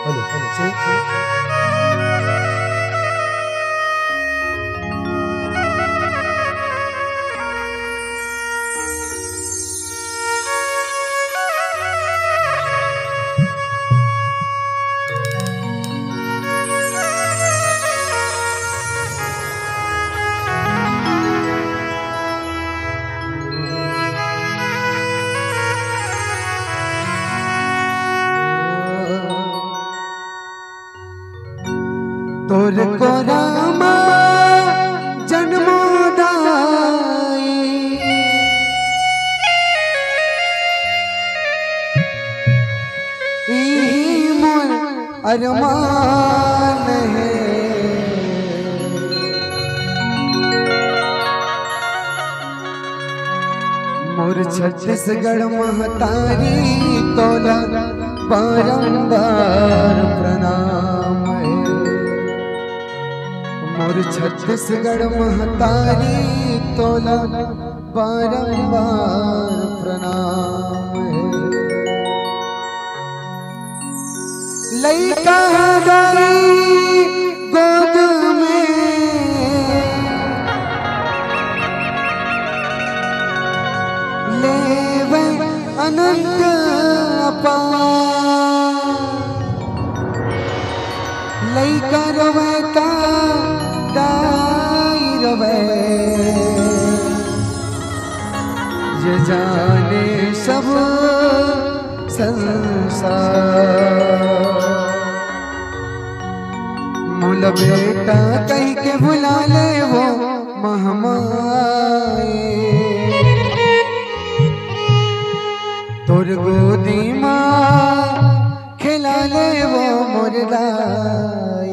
Hello से तोर को रामा जन्मोदाई मोर अरमान है मोर छत्तीसगढ़ महतारी तोला बारंबार प्रणाम है मोर छत्तीसगढ़ महतारी तोला बारंबार प्रणाम है लइका गई गोद में लेवे अनंत अपार लइका रोवे का दाई रोवे ये जाने सब संसार मूल बेटा कहीं के बुला ले वो महमाए तोर गोदी माँ खिला ले वो मुर्दाए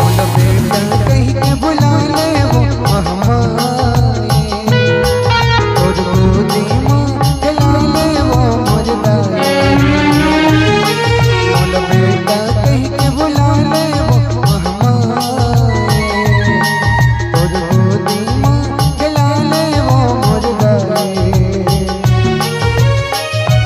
कहीं के बुला ले वो महमाए तोर गोदी माँ खिला ले वो मुर्दाए मोल बेटा कहीं के बुला ले वो महमाए तोर गोदी माँ खिला ले वो मुर्दाए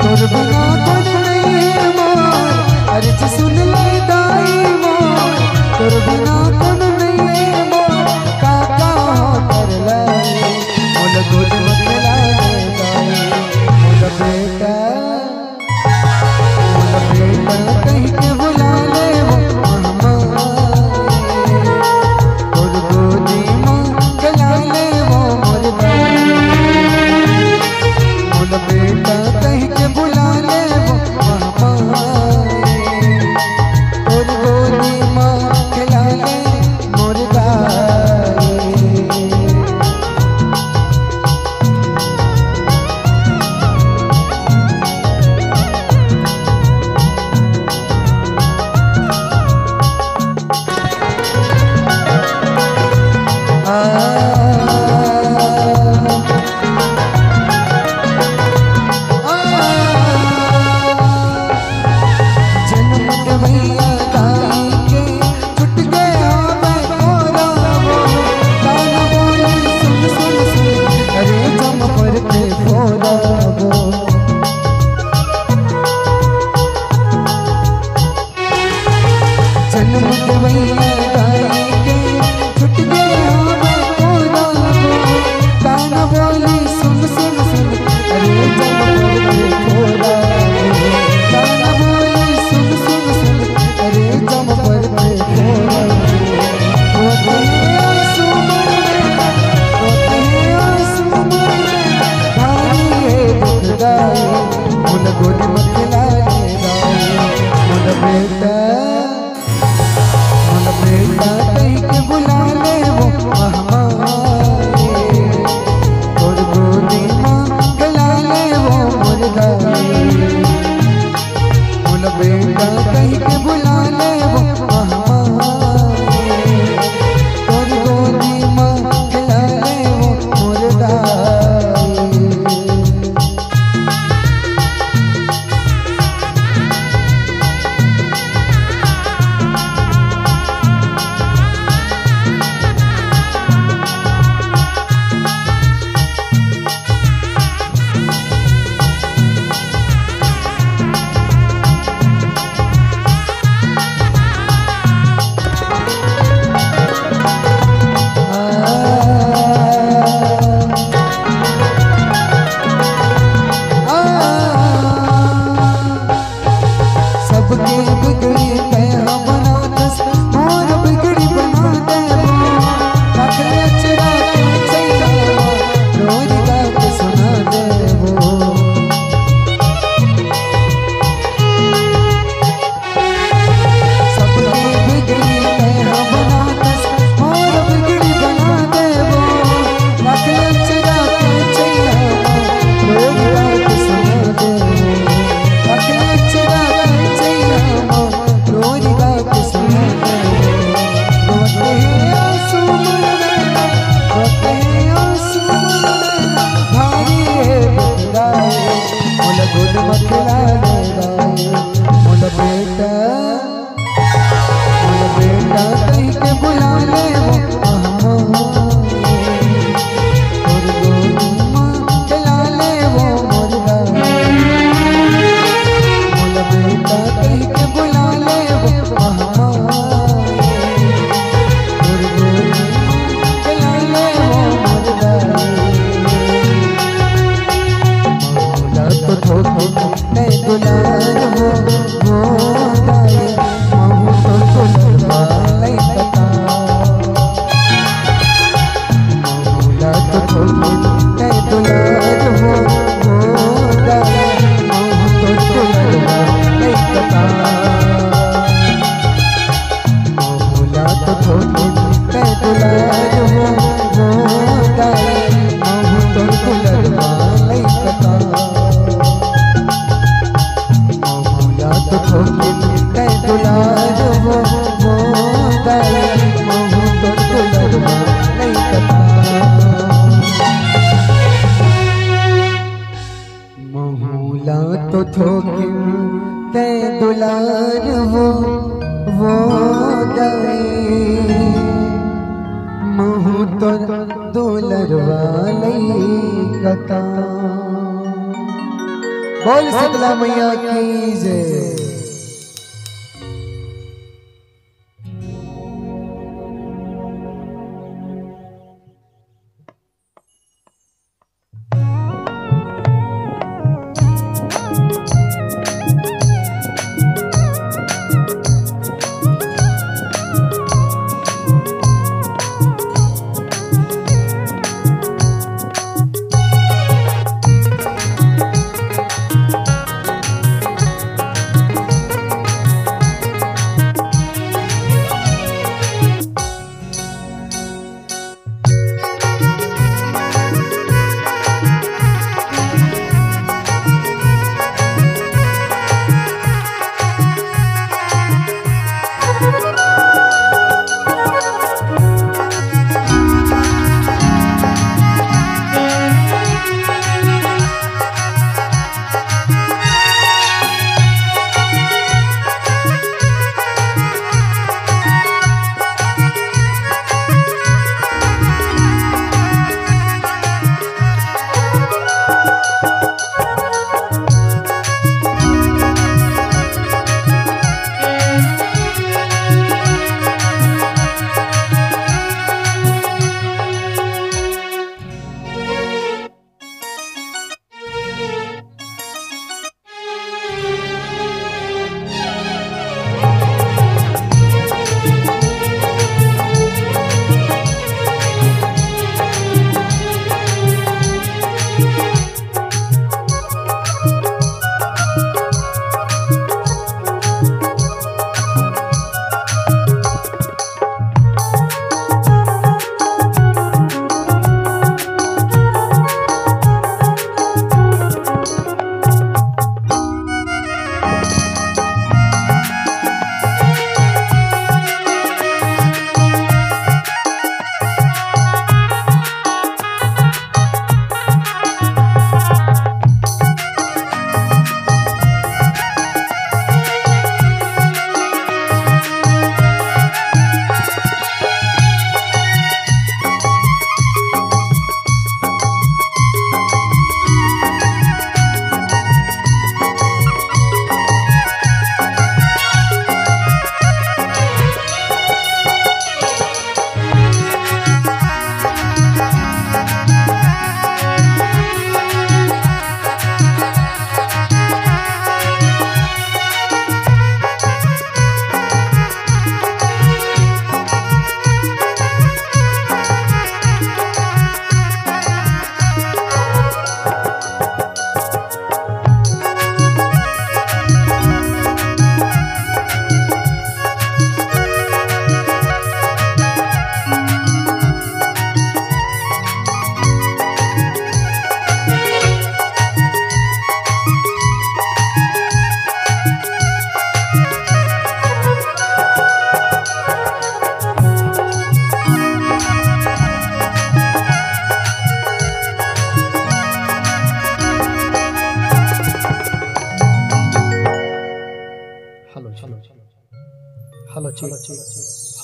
तोर बिना कुछ नहीं है मोर अर्ज सुन ले दाई मोर तोर बिना गोद में खिला ले दाई मोल बेटा कहीं के बुला ले वो महमाए तोर गोदी माँ खिला ले वो मुर्दाए मोल बेटा कहीं के बुला ले वो महमाए तोर गोदी माँ खिला ले मुर्दाए थोकिन ते दुलार वो गए महू तो दुलर वाली कथा। बोल शीतला मैया की जय।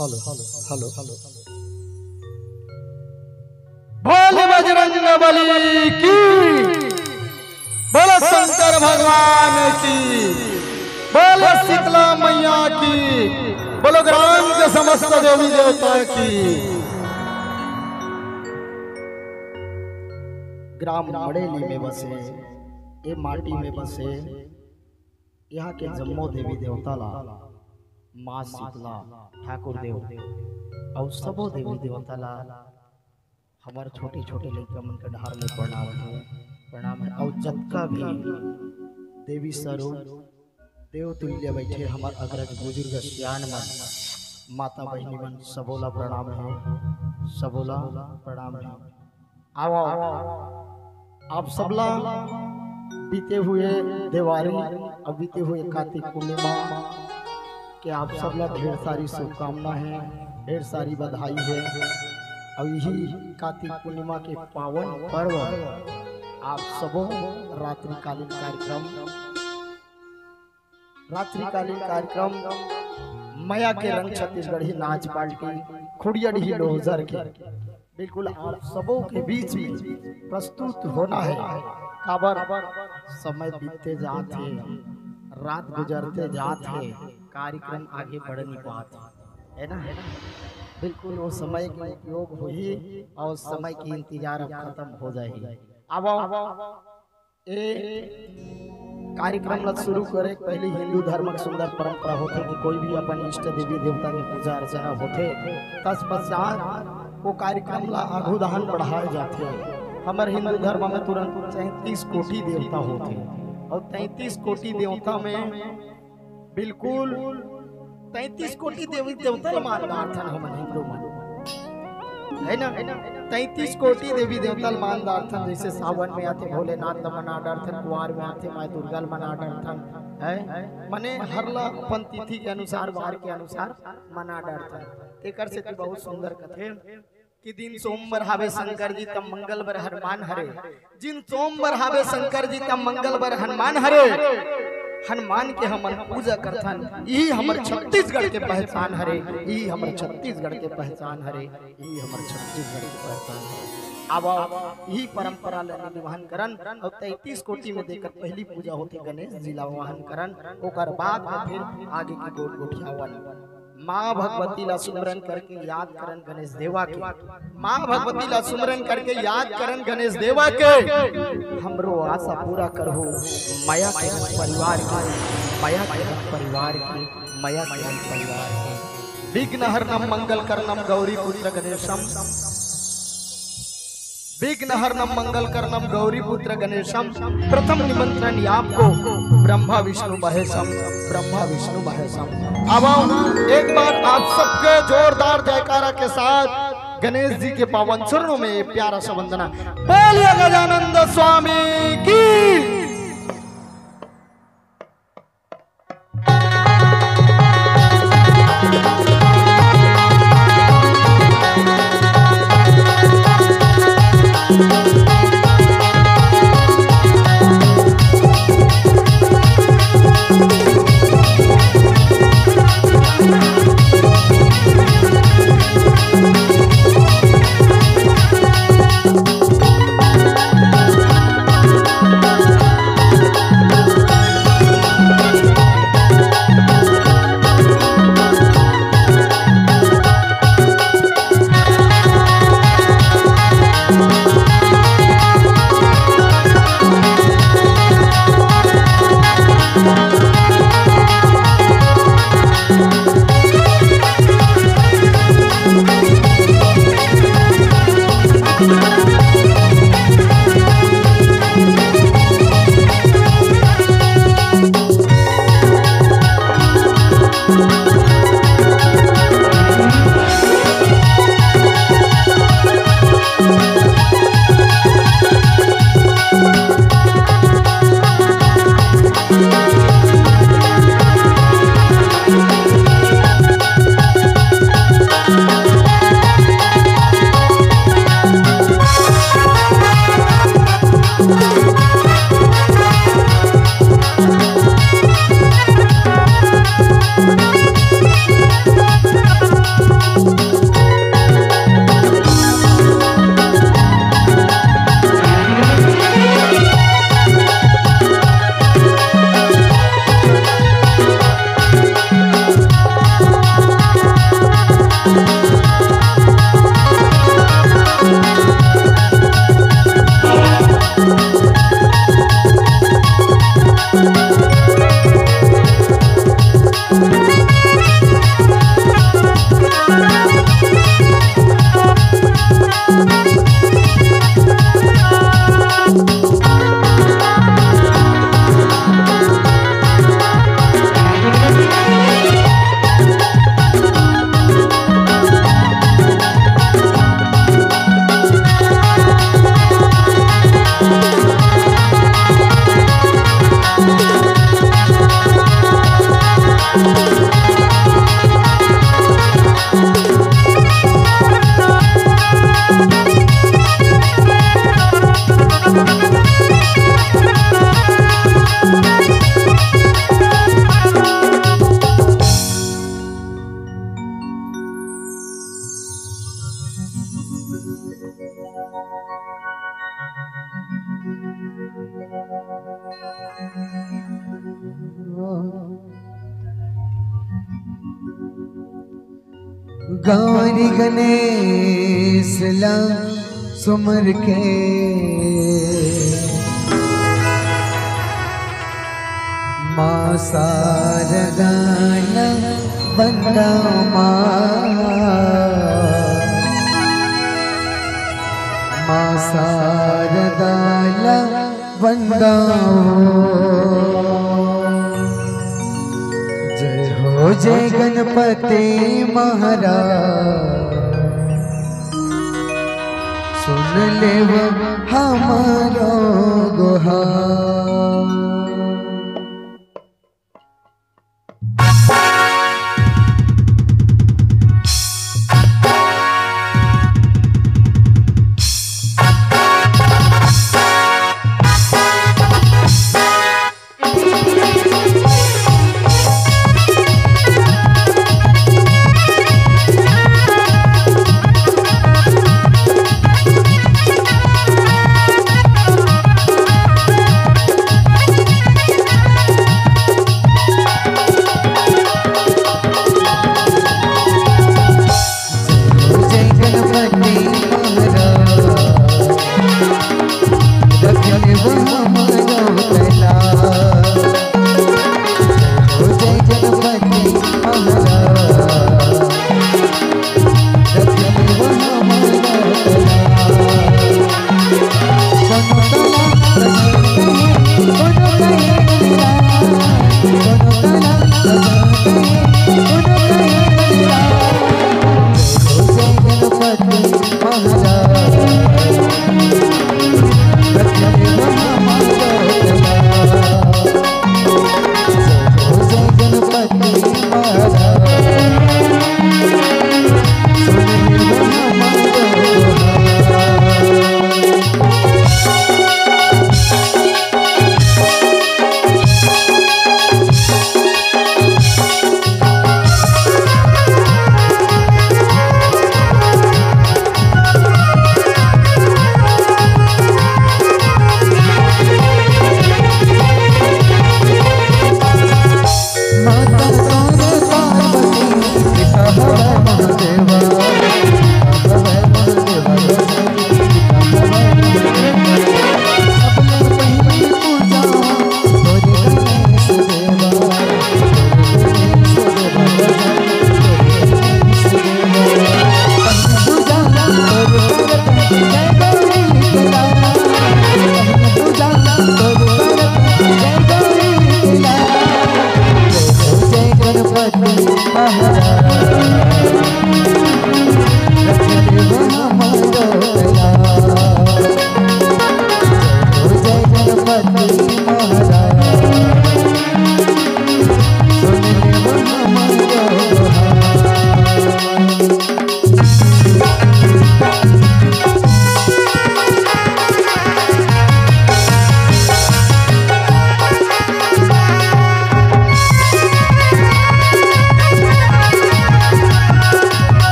हेलो हेलो हेलो हेलो बोले बजरंगबली की, बोलो शंकर भगवान की, बोलो शीतला मैया की, बोलो ग्राम के समस्त देवी देवता की। ग्राम मड़ेली में बसे, ये माटी में बसे, यहाँ के जम्मो देवी देवता ला माँ शीतला ठाकुर देव और सबो देवी देवता ला हमारे छोटे छोटे लड़का मन के ढार में प्रणाम है। और जत्का भी देवी स्वरूप देव तुल्य बैठे हमार अग्रज बुजुर्ग सियान मन माता बहनी मन सबोला प्रणाम है, सबोला प्रणाम है। आओ आप सबला बीते हुए दिवाली और बीते हुए कार्तिक पूर्णिमा कि आप सबला ढेर सारी शुभकामना है, ढेर सारी बधाई है। और यही कार्तिक पूर्णिमा के पावन पर्व आप सबों रात्रिकालीन कार्यक्रम रात्रिकालीन कार्यक्रम माया के रंग छत्तीसगढ़ी नाच पार्टी खुड़ियडी लोहजर के बिल्कुल आप सबों के बीच में प्रस्तुत होना है। काबर समय बीतते जाते, रात गुजरते जाते, कार्यक्रम आगे बढ़ नहीं पाते है ना। बिल्कुल वो समय का उपयोग हो ही और समय की इंतजार अब खत्म हो जाएगी। अब कार्यक्रम ला शुरू करे पहले हिंदू धर्म की सुंदर परंपरा होती कि कोई भी अपन इष्ट देवी देवता की पूजा अर्चना होते तत्पश्चात वो कार्यक्रम ला आगुदान बढ़ाए जाते। हमारे हिंदू धर्म में तुरंत 33 कोटि देवता होते और 33 कोटि देवता में बिल्कुल 33 कोटि देवी देवता मानदार था हमारे हिंदू मन है ना। 33 कोटि देवी देवता मानदार था। जैसे सावन में आते भोलेनाथ मना डरथन, कुआर में आते माँ दुर्गा मना डरथन है। मने हरला अपन तिथि के अनुसार वार के अनुसार मना डरथन। एकर से बहुत सुंदर कथे कि दिन सोमवार हावे शंकर जी तब मंगल बर हनुमान हरे। जिन सोमवार हावे शंकर जी तब मंगल बर हनुमान हरे। हनुमान के हम पूजा करथन, यही हमर छत्तीसगढ़ के पहचान हरे। यही हमर छत्तीसगढ़ के पहचान हरे। यही हमर छत्तीसगढ़ के पहचान हरे। अब यही परंपरा ला निर्वहन करन और 33 कोटि में देकर पहली पूजा होती गणेश जी ला वाहन करन। ओकर बाद में फिर आगे की गोट गोठियावन माँ भगवती ला सुमरन करके याद करन गणेश देवा के। माँ भगवती ला सुमरन करके याद करन गणेश देवा के। हमरो आशा पूरा करहु माया के परिवार की, माया के परिवार की, माया के परिवार की। विघ्नहरणं मंगल करनम गौरी पुत्र गणेशम, विघ्नहरणं मंगल करनम गौरी पुत्र गणेशम। प्रथम निमंत्रण आपको ब्रह्मा विष्णु महेशम, ब्रह्मा विष्णु महेशम। अब एक बार आप सबके जोरदार जयकारा के साथ गणेश जी के पावन चरणों में प्यारा सा वंदना। बोलिए गजानंद स्वामी की। गौरी गणेश ला सुमर के माँ शारदा ला बंदा माँ शारदा ला बंदा जय हो जय गणपति महाराज सुन ले वो हमारो गुहार।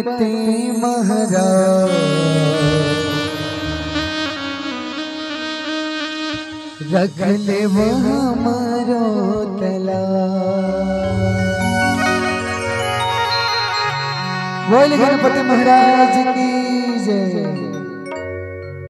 गणपति महाराज रख ले वो हमारो तला। बोल गणपति महाराज की जय।